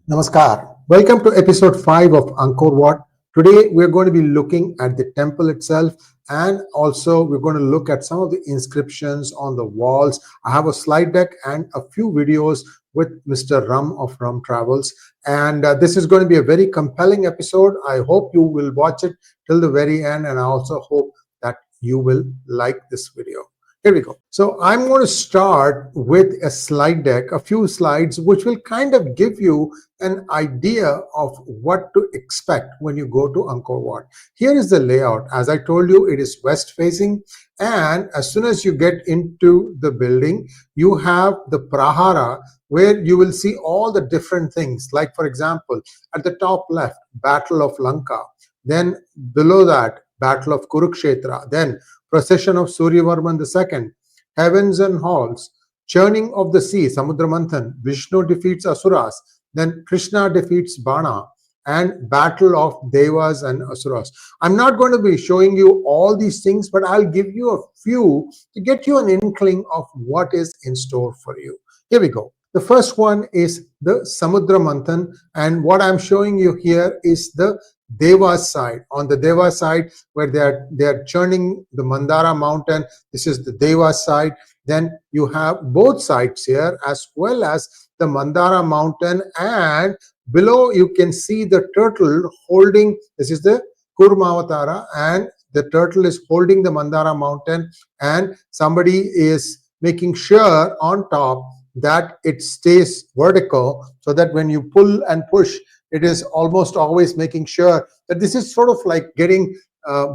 Namaskar. Welcome to episode 5 of Angkor Wat. Today we're going to be looking at the temple itself, and also we're going to look at some of the inscriptions on the walls. I have a slide deck and a few videos with Mr. Ram of Ram Travels, and this is going to be a very compelling episode. I hope you will watch it till the very end, and I also hope that you will like this video. Here we go. So I'm going to start with a slide deck, a few slides, which will kind of give you an idea of what to expect when you go to Angkor Wat. Here is the layout. As I told you, it is west facing, and as soon as you get into the building, you have the Prahara, where you will see all the different things. Like, for example, at the top left, Battle of Lanka. Then below that, Battle of Kurukshetra. Then Procession of Suryavarman II, Heavens and Halls, Churning of the Sea, Samudra Manthan, Vishnu defeats Asuras, then Krishna defeats Bana, and Battle of Devas and Asuras. I'm not going to be showing you all these things, but I'll give you a few to get you an inkling of what is in store for you. Here we go. The first one is the Samudra Manthan, and what I'm showing you here is the Devas side. On the Devas side, where they are churning the Mandara mountain, this is the Devas side. Then you have both sides here, as well as the Mandara mountain, and below you can see the turtle holding, this is the Kurmavatara, and the turtle is holding the Mandara mountain, and somebody is making sure on top that it stays vertical, so that when you pull and push, it is almost always making sure that this is sort of like getting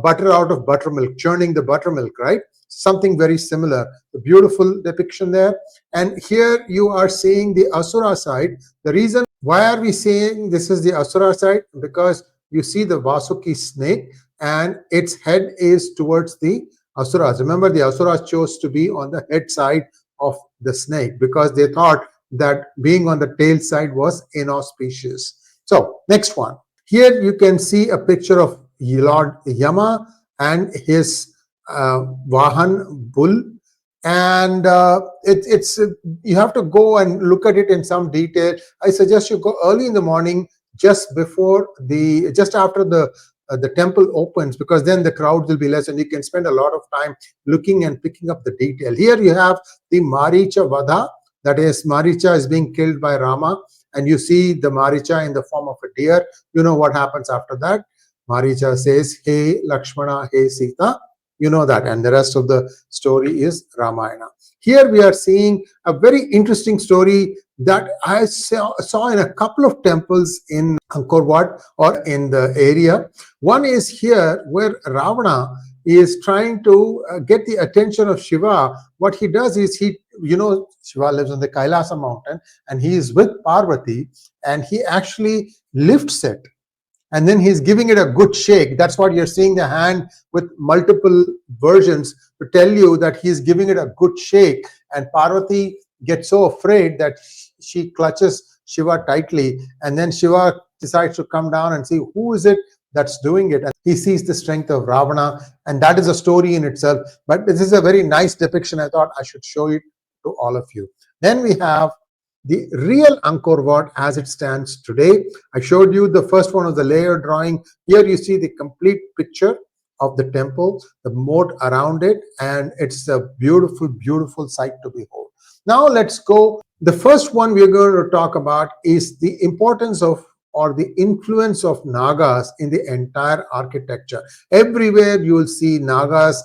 butter out of buttermilk, churning the buttermilk, right? Something very similar. The beautiful depiction there. And here you are seeing the Asura side. The reason why are we saying this is the Asura side? Because you see the Vasuki snake, and its head is towards the Asuras. Remember, the Asuras chose to be on the head side of the snake because they thought that being on the tail side was inauspicious. So next one. Here you can see a picture of Lord Yama and his Vahan bull, and it's you have to go and look at it in some detail. I suggest you go early in the morning, just after the temple opens, because then the crowd will be less and you can spend a lot of time looking and picking up the detail. Here you have the Maricha Vadha, that is, Maricha is being killed by Rama, and you see the Maricha in the form of a deer. You know what happens after that. Maricha says, "Hey Lakshmana, hey Sita." You know that, and the rest of the story is Ramayana. Here we are seeing a very interesting story that I saw in a couple of temples in Angkor Wat or in the area. One is here where Ravana is trying to get the attention of Shiva. What he does is Shiva lives on the Kailasa mountain, and he is with Parvati, and he actually lifts it, and then he's giving it a good shake. That's what you're seeing, the hand with multiple versions to tell you that he's giving it a good shake, and Parvati gets so afraid that she clutches Shiva tightly, and then Shiva decides to come down and see who is it that's doing it, and he sees the strength of Ravana, and that is a story in itself. But this is a very nice depiction. I thought I should show it to all of you. Then we have the real Angkor Wat as it stands today. I showed you the first one of the layer drawing. Here you see the complete picture of the temple, the moat around it, and it's a beautiful, beautiful sight to behold. Now let's go. The first one we're going to talk about is the importance of, or the influence of, Nagas in the entire architecture. Everywhere you will see Nagas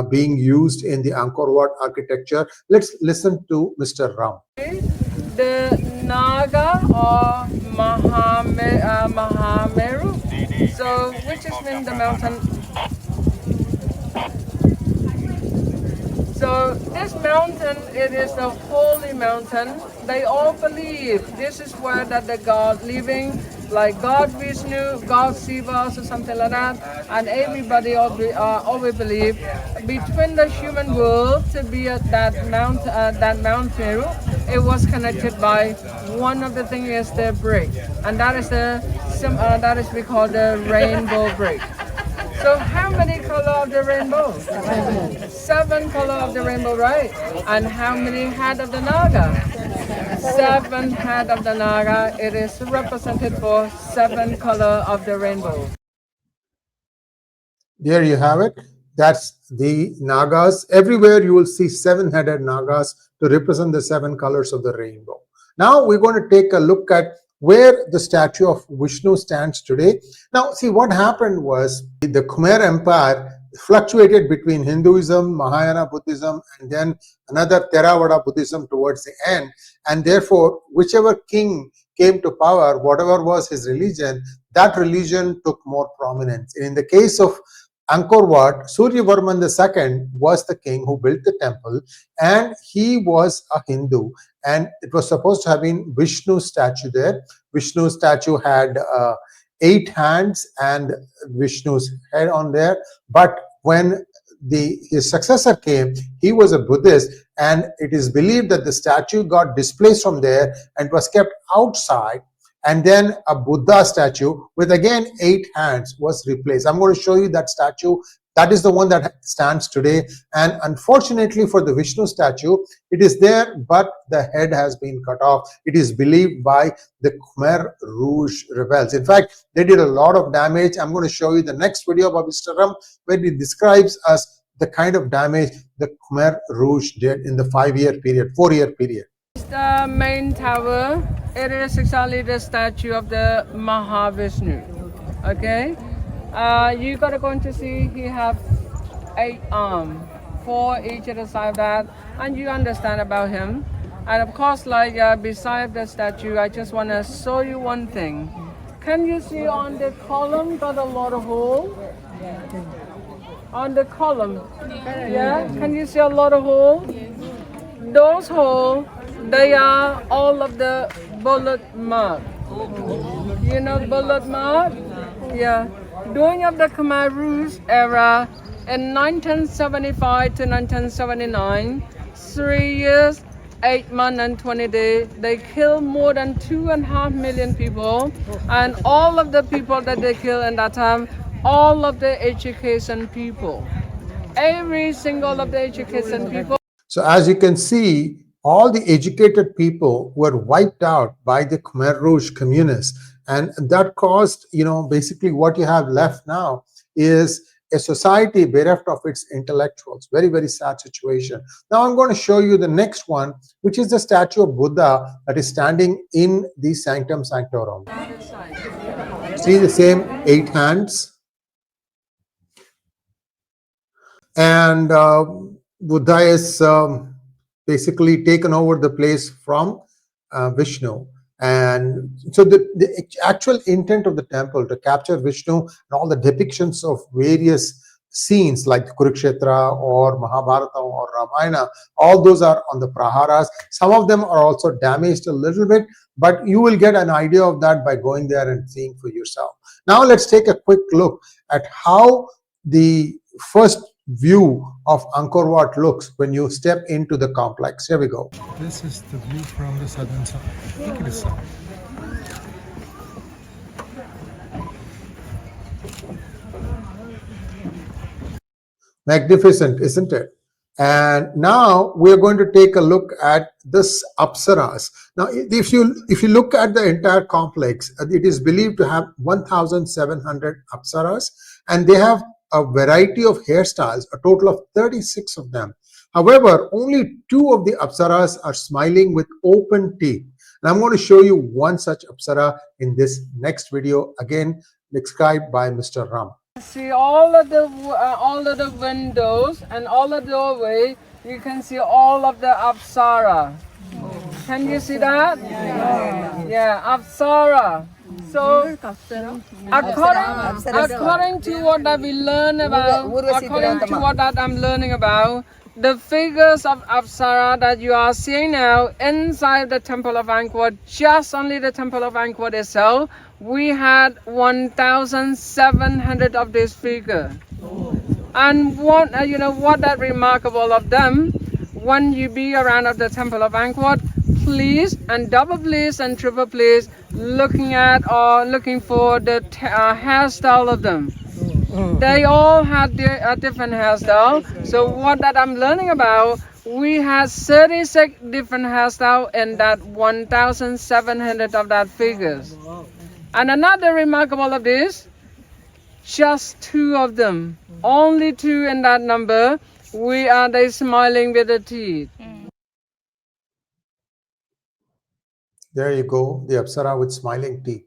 being used in the Angkor Wat architecture. Let's listen to Mr. Ram. The Naga or Mahameru, so which is in the mountain. So this mountain, it is a holy mountain. They all believe this is where that the god living, like God Vishnu, God Shiva, or something like that, and everybody always believe between the human world to be at that Mount Meru, it was connected by one of the things is the bridge, and that is that is we call the rainbow bridge. So how many color of the rainbow? Seven color of the rainbow, right? And how many head of the Naga? seven head of the Naga. It is represented for seven color of the rainbow. There you have it. That's the Nagas. Everywhere you will see seven-headed Nagas to represent the seven colors of the rainbow. Now we're going to take a look at where the statue of Vishnu stands today. Now, see, what happened was the Khmer Empire fluctuated between Hinduism, Mahayana Buddhism, and then another Theravada Buddhism towards the end. And therefore, whichever king came to power, whatever was his religion, that religion took more prominence. In the case of Angkor Wat, Suryavarman II was the king who built the temple, and he was a Hindu, and it was supposed to have been Vishnu's statue there. Vishnu's statue had 8 hands and Vishnu's head on there, but when his successor came, he was a Buddhist, and it is believed that the statue got displaced from there and was kept outside. And then a Buddha statue with again 8 hands was replaced. I'm going to show you that statue. That is the one that stands today. And unfortunately for the Vishnu statue, it is there, but the head has been cut off. It is believed by the Khmer Rouge rebels. In fact, they did a lot of damage. I'm going to show you the next video of Mr. Ram, where he describes us the kind of damage the Khmer Rouge did in the 4-year period. The main tower, it is exactly the statue of the Mahavishnu. Okay, you gotta go to see he have 8 arms, 4 each at the side of that, and you understand about him. And of course, like beside the statue, I just want to show you one thing. Can you see on the column got a lot of holes? On the column, yeah. Can you see a lot of holes? Those holes, they are all of the bullet mark. You know bullet mark? Yeah. During of the Khmer Rouge era, in 1975 to 1979, 3 years, 8 months and 20 days, they killed more than 2.5 million people. And all of the people that they killed in that time, all of the education people. Every single of the education people. So as you can see, all the educated people were wiped out by the Khmer Rouge communists, and that caused, basically what you have left now is a society bereft of its intellectuals. Very, very sad situation. Now I'm going to show you the next one, which is the statue of Buddha that is standing in the Sanctum Sanctorum. See the same 8 hands, and Buddha is basically taken over the place from Vishnu. And so the actual intent of the temple to capture Vishnu and all the depictions of various scenes like Kurukshetra or Mahabharata or Ramayana, all those are on the praharas. Some of them are also damaged a little bit, but you will get an idea of that by going there and seeing for yourself. Now let's take a quick look at how the first view of Angkor Wat looks when you step into the complex. Here we go. This is the view from the southern side. Look at this side. Magnificent, isn't it? And now we're going to take a look at this Apsaras. Now, if you look at the entire complex, it is believed to have 1,700 Apsaras, and they have a variety of hairstyles, a total of 36 of them. However, only 2 of the Apsaras are smiling with open teeth. And I'm going to show you one such Apsara in this next video, again described by Mr. Rama. See all of the windows and all the doorway. You can see all of the Apsara. Can you see that? Yeah, Apsara. So, according to what that we learn about, according to what that I'm learning about, the figures of Apsara that you are seeing now inside the Temple of Angkor, just only the Temple of Angkor itself, we had 1,700 of these figures. And what that remarkable of them, when you be around of the Temple of Angkor, please and double please and triple please looking at or looking for the hairstyle of them. They all had a different hairstyle. So what that I'm learning about, we had 36 different hairstyles in that 1,700 of that figures. And another remarkable of this, just 2 of them, only 2 in that number, they smiling with the teeth. There you go, the Apsara with smiling teeth.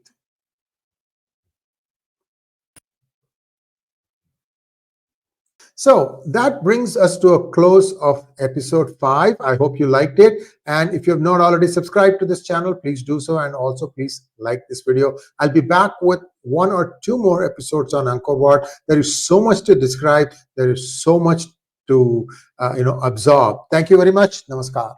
So that brings us to a close of episode 5. I hope you liked it. And if you have not already subscribed to this channel, please do so. And also please like this video. I'll be back with 1 or 2 more episodes on Angkor Wat. There is so much to describe. There is so much to absorb. Thank you very much. Namaskar.